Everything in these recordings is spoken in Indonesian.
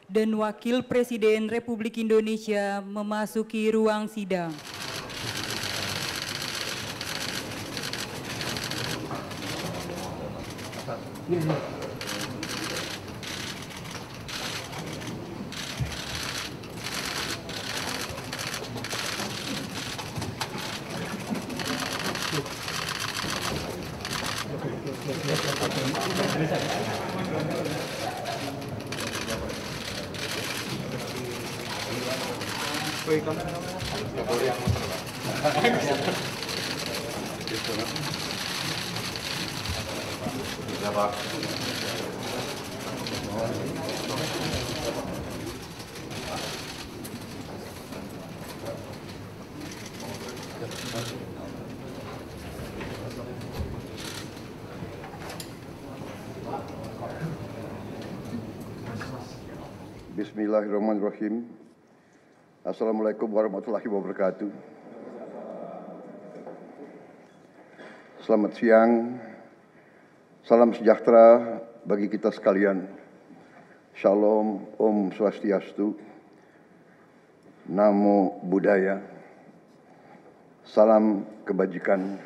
dan Wakil Presiden Republik Indonesia memasuki ruang sidang. Bismillahirrahmanirrahim. Assalamualaikum warahmatullahi wabarakatuh. Selamat siang. Salam sejahtera bagi kita sekalian. Shalom, Om Swastiastu, Namo Buddhaya, salam kebajikan,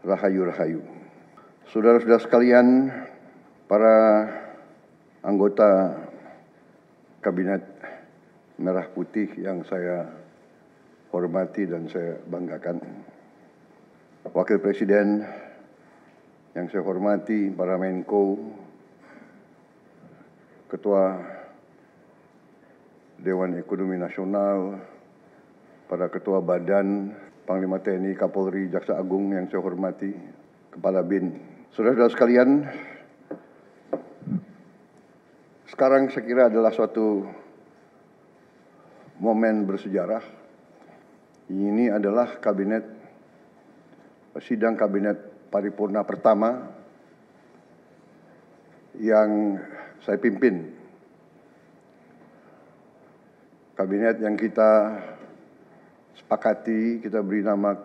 rahayu-rahayu. Saudara-saudara sekalian, para anggota Kabinet Merah Putih yang saya hormati dan saya banggakan, Wakil Presiden yang saya hormati, para Menko, Ketua Dewan Ekonomi Nasional, para Ketua Badan, Panglima TNI, Kapolri, Jaksa Agung yang saya hormati, Kepala BIN. Saudara-saudara sekalian, sekarang saya kira adalah suatu momen bersejarah. Ini adalah sidang kabinet paripurna pertama yang saya pimpin. Kabinet yang kita sepakati, kita beri nama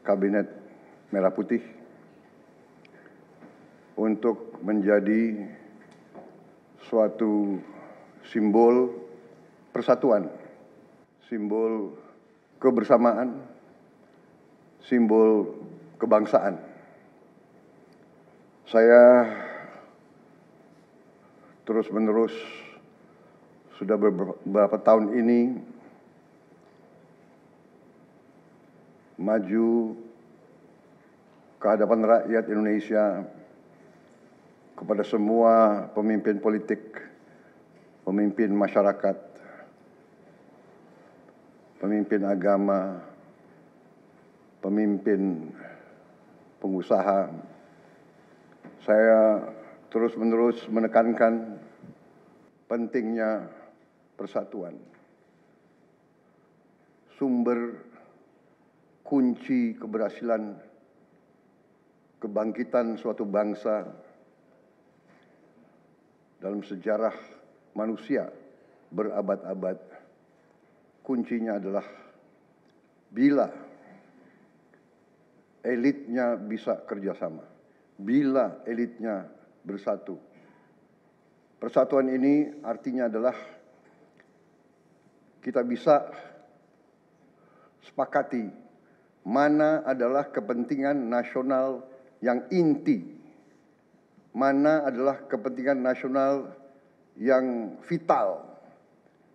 Kabinet Merah Putih untuk menjadi suatu simbol persatuan, simbol kebersamaan, simbol kebangsaan. Saya terus-menerus sudah beberapa tahun ini maju ke hadapan rakyat Indonesia, kepada semua pemimpin politik, pemimpin masyarakat, pemimpin agama, pemimpin pengusaha. Saya terus-menerus menekankan pentingnya persatuan. Sumber kunci keberhasilan kebangkitan suatu bangsa dalam sejarah manusia berabad-abad, kuncinya adalah bila elitnya bisa kerjasama, bila elitnya bersatu. Persatuan ini artinya adalah kita bisa sepakati mana adalah kepentingan nasional yang inti, mana adalah kepentingan nasional yang vital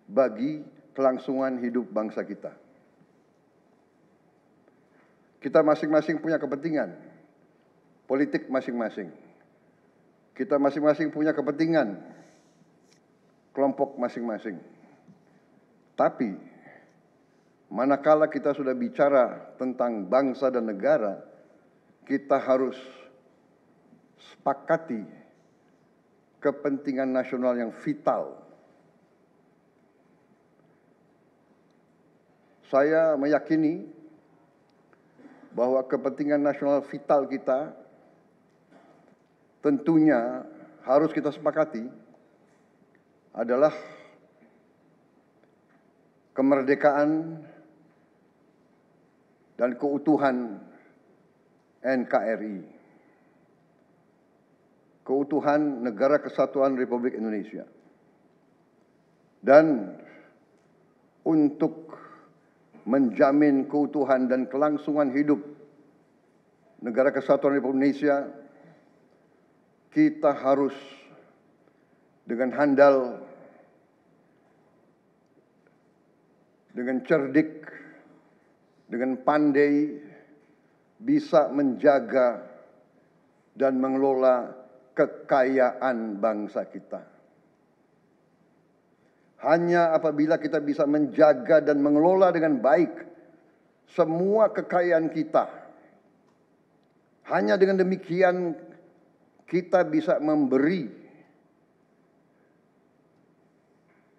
bagi kelangsungan hidup bangsa kita. Kita masing-masing punya kepentingan politik masing-masing. Kita masing-masing punya kepentingan kelompok masing-masing. Tapi manakala kita sudah bicara tentang bangsa dan negara, kita harus sepakati kepentingan nasional yang vital. Saya meyakini bahwa kepentingan nasional vital kita tentunya harus kita sepakati adalah kemerdekaan dan keutuhan NKRI. Keutuhan Negara Kesatuan Republik Indonesia. dan untuk menjamin keutuhan dan kelangsungan hidup Negara Kesatuan Republik Indonesia, kita harus dengan handal, dengan cerdik, dengan pandai bisa menjaga dan mengelola kekayaan bangsa kita. Hanya apabila kita bisa menjaga dan mengelola dengan baik semua kekayaan kita, hanya dengan demikian kita bisa memberi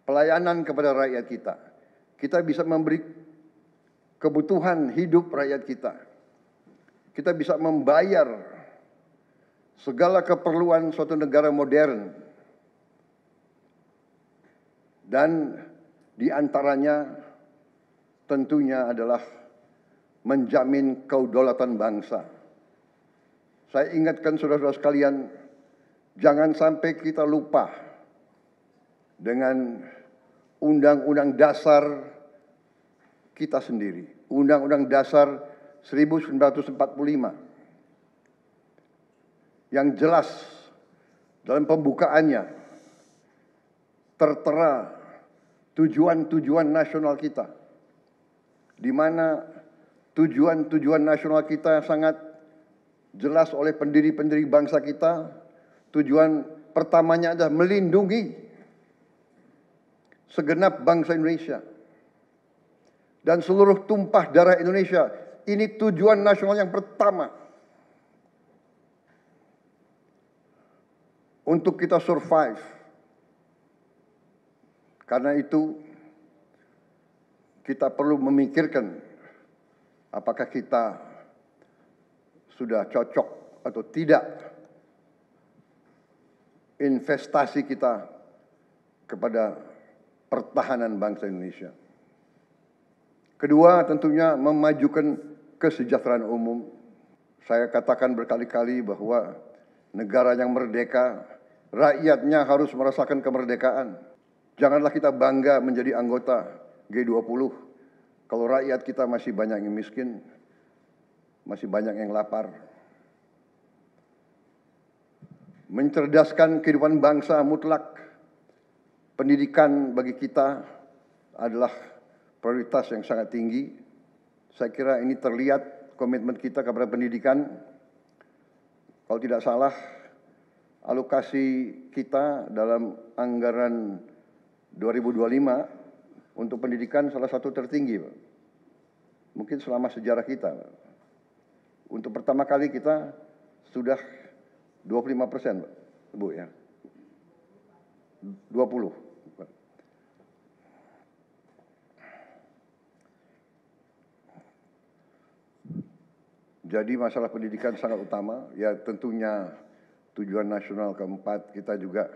pelayanan kepada rakyat kita. Kita bisa memberi kebutuhan hidup rakyat kita. Kita bisa membayar segala keperluan suatu negara modern. Dan di antaranya tentunya adalah menjamin kedaulatan bangsa. Saya ingatkan saudara-saudara sekalian, jangan sampai kita lupa dengan Undang-Undang Dasar kita sendiri, Undang-Undang Dasar 1945, yang jelas dalam pembukaannya tertera tujuan-tujuan nasional kita, di mana tujuan-tujuan nasional kita sangat jelas oleh pendiri-pendiri bangsa kita. Tujuan pertamanya adalah melindungi segenap bangsa Indonesia dan seluruh tumpah darah Indonesia. Ini tujuan nasional yang pertama untuk kita survive. Karena itu kita perlu memikirkan apakah kita sudah cocok atau tidak investasi kita kepada pertahanan bangsa Indonesia. Kedua, tentunya memajukan kesejahteraan umum. Saya katakan berkali-kali bahwa negara yang merdeka, rakyatnya harus merasakan kemerdekaan. Janganlah kita bangga menjadi anggota G20 kalau rakyat kita masih banyak yang miskin, masih banyak yang lapar. Mencerdaskan kehidupan bangsa mutlak, pendidikan bagi kita adalah prioritas yang sangat tinggi. Saya kira ini terlihat komitmen kita kepada pendidikan. Kalau tidak salah, alokasi kita dalam anggaran 2025 untuk pendidikan salah satu tertinggi, Pak. Mungkin selama sejarah kita, Pak. Untuk pertama kali kita sudah 25%, Pak, Bu, ya. 20. Jadi masalah pendidikan sangat utama. Ya tentunya tujuan nasional keempat kita juga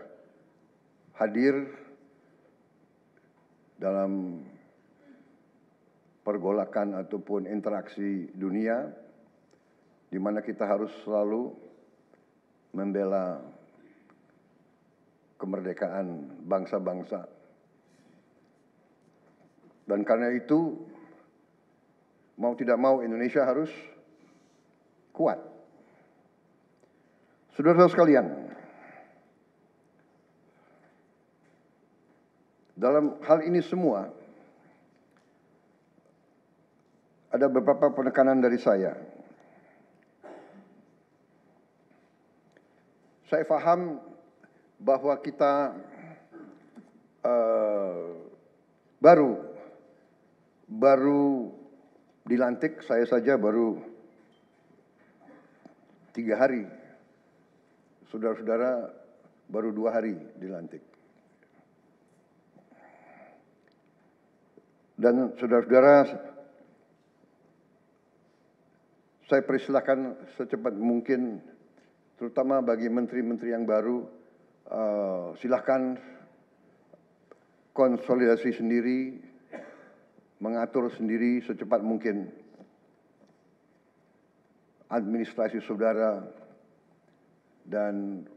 hadir dalam pergolakan ataupun interaksi dunia, di mana kita harus selalu membela kemerdekaan bangsa-bangsa. Dan karena itu, mau tidak mau Indonesia harus kuat. Saudara-saudara sekalian, dalam hal ini semua, ada beberapa penekanan dari saya. Saya paham bahwa kita baru dilantik, saya saja baru 3 hari. Saudara-saudara baru 2 hari dilantik. Dan saudara-saudara, saya persilahkan secepat mungkin, terutama bagi menteri-menteri yang baru, silakan konsolidasi sendiri, mengatur sendiri secepat mungkin administrasi saudara dan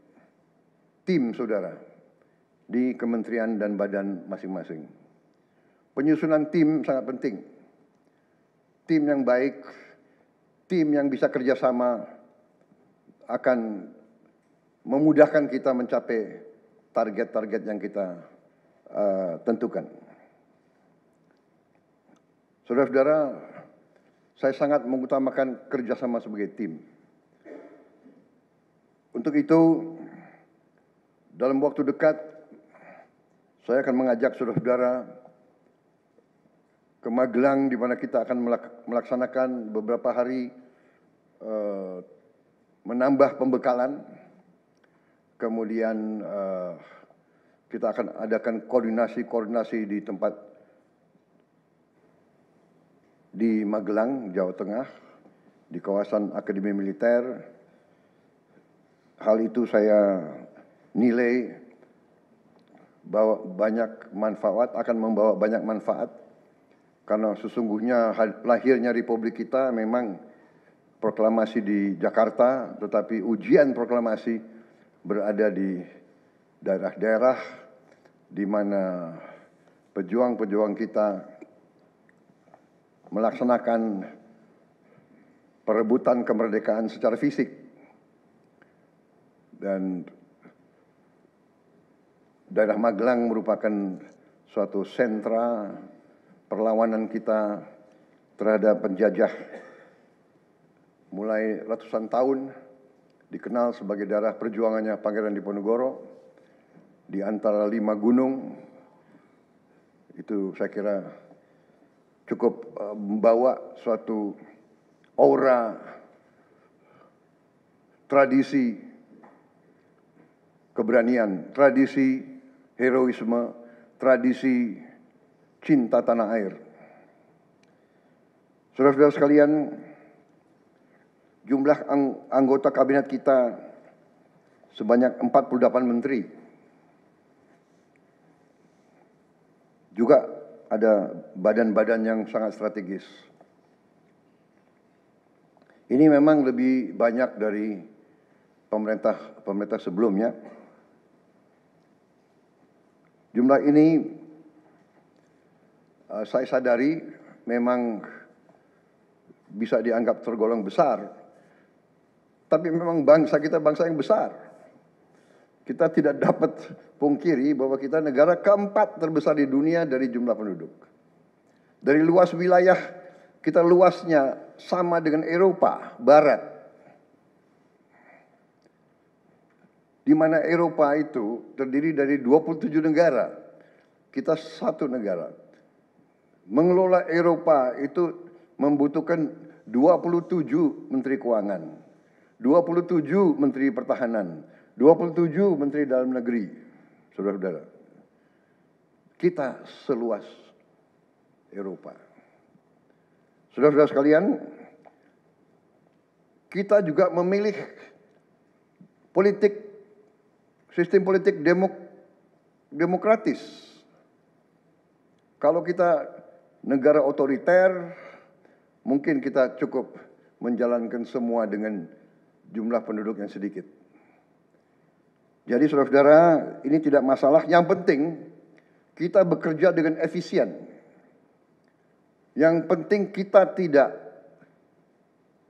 tim saudara di kementerian dan badan masing-masing. Penyusunan tim sangat penting. Tim yang baik, tim yang bisa kerjasama akan memudahkan kita mencapai target-target yang kita tentukan. Saudara-saudara, saya sangat mengutamakan kerjasama sebagai tim. Untuk itu, dalam waktu dekat, saya akan mengajak saudara-saudara ke Magelang, di mana kita akan melaksanakan beberapa hari menambah pembekalan. Kemudian kita akan adakan koordinasi di tempat di Magelang, Jawa Tengah, di kawasan Akademi Militer. Hal itu saya nilai bahwa akan membawa banyak manfaat, karena sesungguhnya lahirnya Republik kita memang proklamasi di Jakarta, tetapi ujian proklamasi berada di daerah-daerah di mana pejuang-pejuang kita melaksanakan perebutan kemerdekaan secara fisik. Dan daerah Magelang merupakan suatu sentra perlawanan kita terhadap penjajah. Mulai ratusan tahun dikenal sebagai daerah perjuangannya Pangeran Diponegoro. Di antara 5 gunung, itu saya kira cukup membawa suatu aura tradisi keberanian, tradisi heroisme, tradisi cinta tanah air. Saudara-saudara sekalian, jumlah anggota kabinet kita sebanyak 48 menteri. Juga ada badan-badan yang sangat strategis. Ini memang lebih banyak dari pemerintah sebelumnya. Jumlah ini saya sadari memang bisa dianggap tergolong besar. Tapi memang bangsa kita bangsa yang besar. Kita tidak dapat pungkiri bahwa kita negara keempat terbesar di dunia dari jumlah penduduk. Dari luas wilayah, kita luasnya sama dengan Eropa Barat. Di mana Eropa itu terdiri dari 27 negara. Kita satu negara. Mengelola Eropa itu membutuhkan 27 menteri keuangan, 27 menteri pertahanan, 27 menteri dalam negeri. Saudara-saudara, kita seluas Eropa. Saudara-saudara sekalian, kita juga memilih sistem politik demokratis. Kalau kita negara otoriter, mungkin kita cukup menjalankan semua dengan jumlah penduduk yang sedikit. Jadi saudara-saudara, ini tidak masalah. Yang penting kita bekerja dengan efisien. Yang penting kita tidak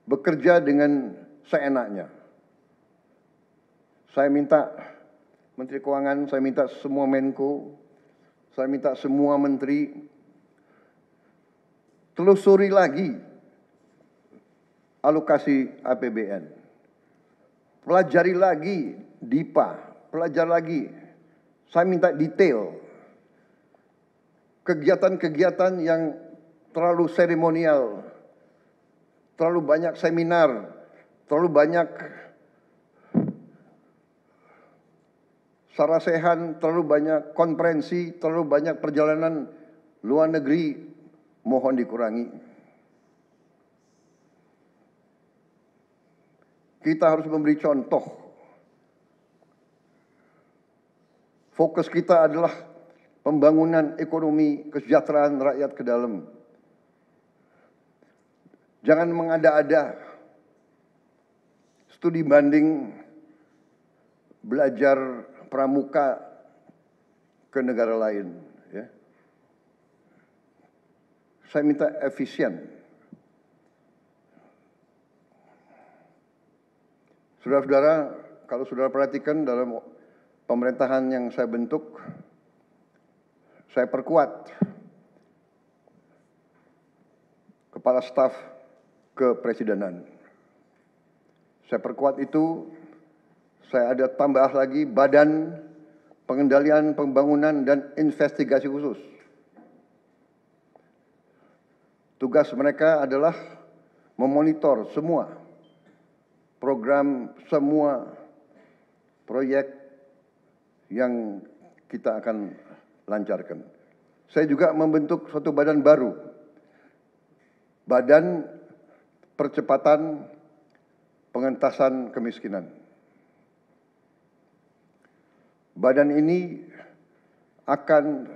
bekerja dengan seenaknya. Saya minta Menteri Keuangan, saya minta semua Menko, saya minta semua menteri telusuri lagi alokasi APBN. Pelajari lagi DIPA, pelajari lagi. Saya minta detail. Kegiatan-kegiatan yang terlalu seremonial, terlalu banyak seminar, terlalu banyak sarasehan, terlalu banyak konferensi, terlalu banyak perjalanan luar negeri, mohon dikurangi. Kita harus memberi contoh. Fokus kita adalah pembangunan ekonomi, kesejahteraan rakyat ke dalam. Jangan mengada-ada. Studi banding, belajar pramuka ke negara lain. Ya. Saya minta efisien. Saudara-saudara, kalau saudara perhatikan dalam pemerintahan yang saya bentuk, saya perkuat kepala staf kepresidenan. Saya perkuat itu, saya ada tambah lagi Badan Pengendalian Pembangunan dan Investigasi Khusus. Tugas mereka adalah memonitor semua program, semua proyek yang kita akan lancarkan. Saya juga membentuk suatu badan baru, Badan Percepatan Pengentasan Kemiskinan. Badan ini akan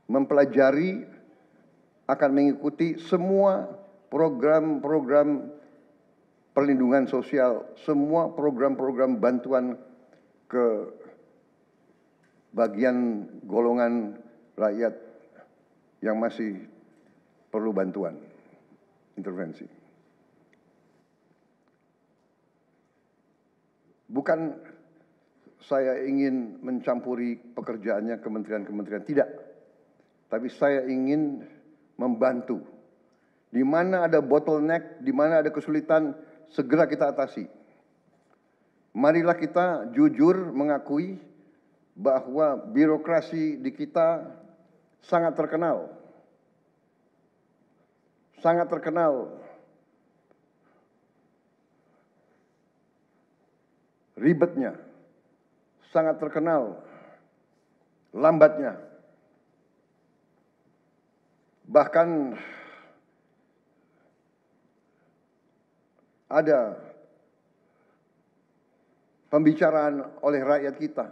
mempelajari, akan mengikuti semua program-program perlindungan sosial, semua program-program bantuan ke bagian golongan rakyat yang masih perlu bantuan, intervensi. Bukan saya ingin mencampuri pekerjaannya kementerian-kementerian, tidak. Tapi saya ingin membantu. Di mana ada bottleneck, di mana ada kesulitan, segera kita atasi. Marilah kita jujur mengakui bahwa birokrasi di kita sangat terkenal. Sangat terkenal ribetnya, sangat terkenal lambatnya. Bahkan ada pembicaraan oleh rakyat kita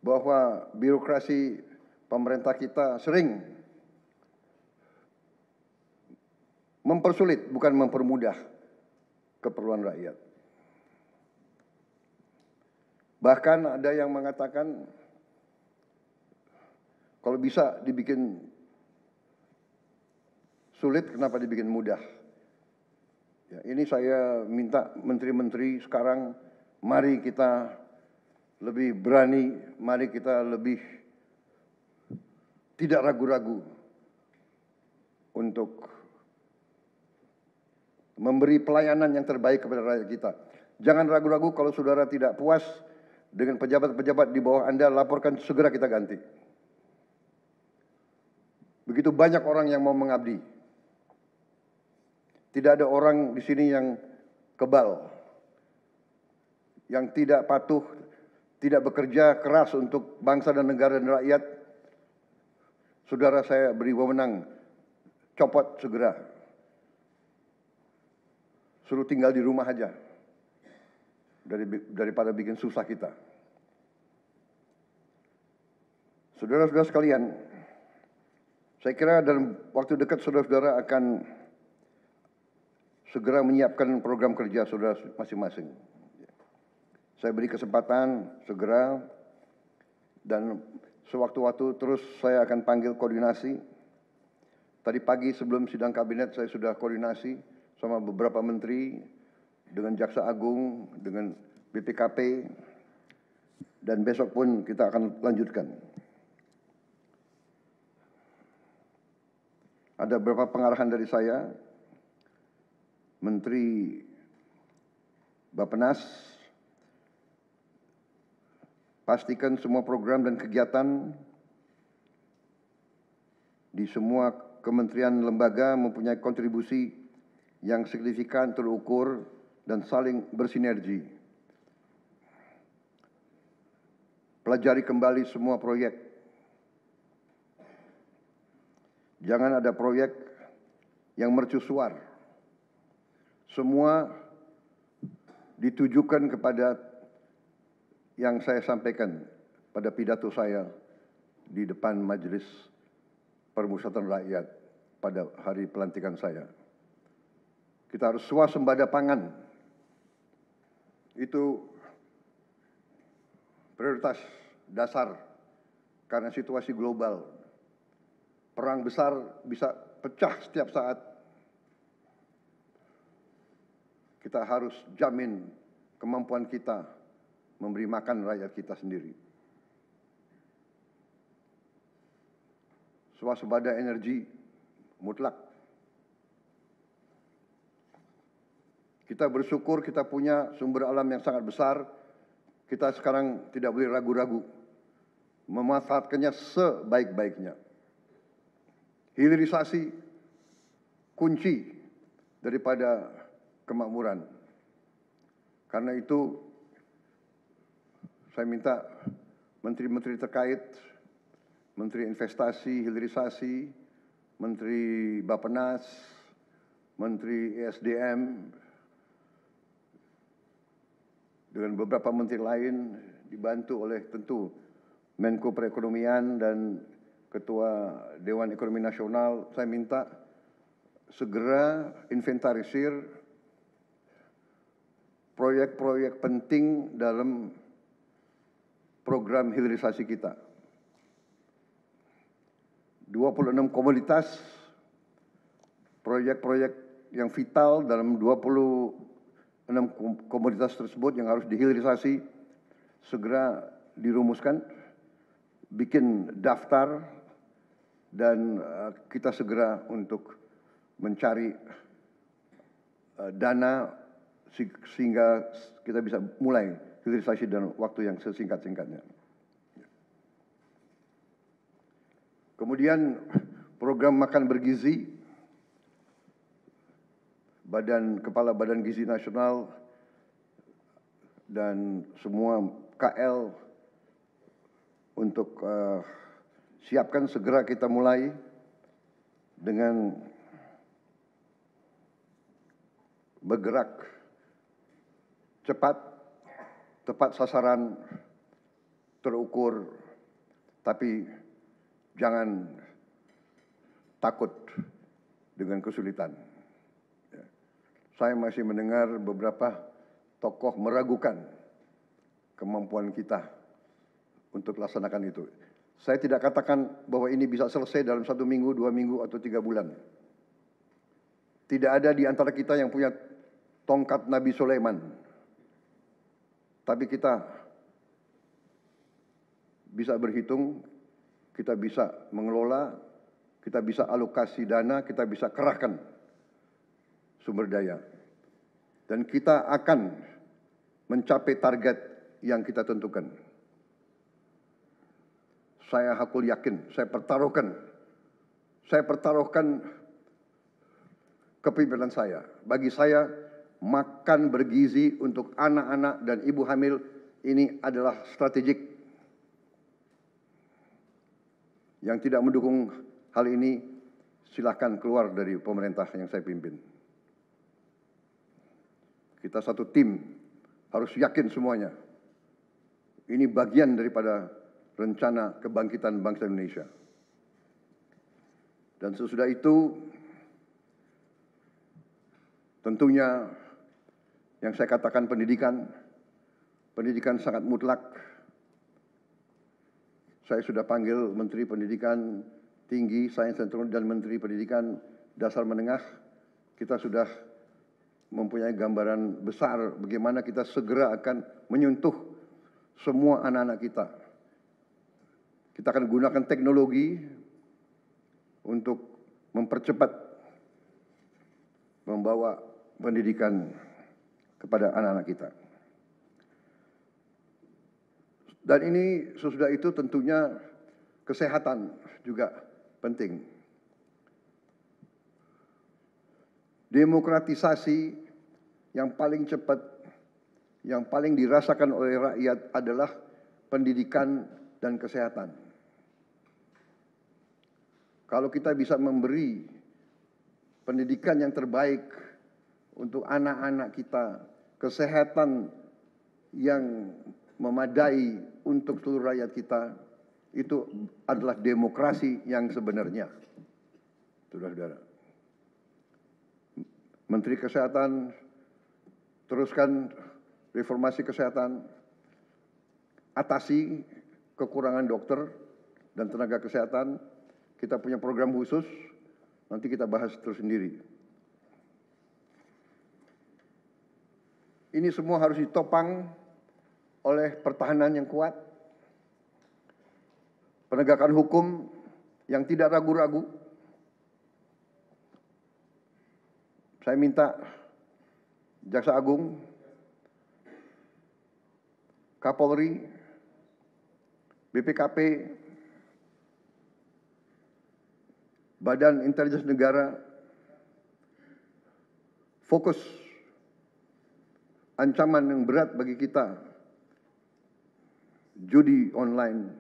bahwa birokrasi pemerintah kita sering mempersulit, bukan mempermudah keperluan rakyat. Bahkan ada yang mengatakan kalau bisa dibikin sulit, kenapa dibikin mudah? Ya, ini saya minta menteri-menteri sekarang, mari kita lebih berani, mari kita lebih tidak ragu-ragu untuk memberi pelayanan yang terbaik kepada rakyat kita. Jangan ragu-ragu kalau saudara tidak puas dengan pejabat-pejabat di bawah Anda, laporkan, segera kita ganti. Begitu banyak orang yang mau mengabdi. Tidak ada orang di sini yang kebal, yang tidak patuh, tidak bekerja keras untuk bangsa dan negara dan rakyat. Saudara, saya beri wewenang, copot segera. Suruh tinggal di rumah aja, daripada bikin susah kita. Saudara-saudara sekalian, saya kira dalam waktu dekat saudara-saudara akan segera menyiapkan program kerja saudara masing-masing. Saya beri kesempatan segera, dan sewaktu-waktu terus saya akan panggil koordinasi. Tadi pagi sebelum sidang kabinet saya sudah koordinasi sama beberapa menteri, dengan Jaksa Agung, dengan BPKP, dan besok pun kita akan lanjutkan. Ada beberapa pengarahan dari saya, Menteri Bappenas, pastikan semua program dan kegiatan di semua kementerian lembaga mempunyai kontribusi yang signifikan, terukur, dan saling bersinergi. Pelajari kembali semua proyek. Jangan ada proyek yang mercusuar. Semua ditujukan kepada yang saya sampaikan pada pidato saya di depan Majelis Permusyawaratan Rakyat pada hari pelantikan saya. Kita harus swasembada pangan. Itu prioritas dasar karena situasi global. Perang besar bisa pecah setiap saat. Kita harus jamin kemampuan kita memberi makan rakyat kita sendiri. Swasembada energi mutlak. Kita bersyukur kita punya sumber alam yang sangat besar. Kita sekarang tidak boleh ragu-ragu memanfaatkannya sebaik-baiknya. Hilirisasi kunci daripada kemakmuran. Karena itu saya minta menteri-menteri terkait, Menteri Investasi, Hilirisasi, Menteri Bappenas, Menteri ESDM, dengan beberapa menteri lain dibantu oleh tentu Menko Perekonomian dan Ketua Dewan Ekonomi Nasional, saya minta segera inventarisir proyek-proyek penting dalam program hilirisasi kita. 26 komoditas, proyek-proyek yang vital dalam 26 komoditas tersebut yang harus dihilirisasi segera dirumuskan, bikin daftar, dan kita segera untuk mencari dana sehingga kita bisa mulai hilirisasi dalam waktu yang sesingkat-singkatnya. Kemudian program makan bergizi, Kepala Badan Gizi Nasional dan semua KL untuk siapkan segera kita mulai dengan bergerak cepat, tepat sasaran, terukur, tapi jangan takut dengan kesulitan. Saya masih mendengar beberapa tokoh meragukan kemampuan kita untuk laksanakan itu. Saya tidak katakan bahwa ini bisa selesai dalam 1 minggu, 2 minggu, atau 3 bulan. Tidak ada di antara kita yang punya tongkat Nabi Sulaiman. Tapi kita bisa berhitung, kita bisa mengelola, kita bisa alokasi dana, kita bisa kerahkan sumber daya. Dan kita akan mencapai target yang kita tentukan. Saya hakul yakin, saya pertaruhkan kepemimpinan saya. Bagi saya, makan bergizi untuk anak-anak dan ibu hamil ini adalah strategik. Yang tidak mendukung hal ini, silakan keluar dari pemerintah yang saya pimpin. Kita satu tim, harus yakin semuanya. Ini bagian daripada rencana kebangkitan bangsa Indonesia. Dan sesudah itu, tentunya yang saya katakan pendidikan sangat mutlak. Saya sudah panggil Menteri Pendidikan Tinggi, Sains dan Teknologi, dan Menteri Pendidikan Dasar Menengah. Kita sudah mempunyai gambaran besar bagaimana kita segera akan menyentuh semua anak-anak kita. Kita akan gunakan teknologi untuk mempercepat membawa pendidikan kepada anak-anak kita. Dan ini sesudah itu tentunya kesehatan juga penting. Demokratisasi yang paling cepat, yang paling dirasakan oleh rakyat adalah pendidikan dan kesehatan. Kalau kita bisa memberi pendidikan yang terbaik untuk anak-anak kita, kesehatan yang memadai untuk seluruh rakyat kita, itu adalah demokrasi yang sebenarnya. Saudara-saudara. Menteri Kesehatan teruskan reformasi kesehatan. atasi kekurangan dokter dan tenaga kesehatan. Kita punya program khusus, nanti kita bahas tersendiri. Ini semua harus ditopang oleh pertahanan yang kuat, penegakan hukum yang tidak ragu-ragu. Saya minta Jaksa Agung, Kapolri, BPKP, Badan Intelijen Negara fokus ancaman yang berat bagi kita, judi online,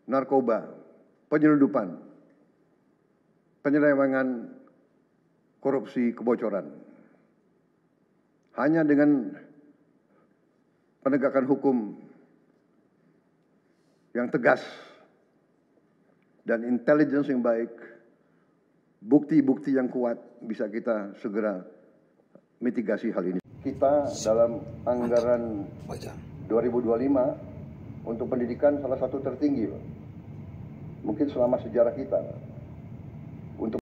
narkoba, penyelundupan, penyelewengan, korupsi, kebocoran. Hanya dengan penegakan hukum yang tegas dan intelligence yang baik, bukti-bukti yang kuat, bisa kita segera mitigasi hal ini. Kita dalam anggaran 2025 untuk pendidikan salah satu tertinggi, mungkin selama sejarah kita.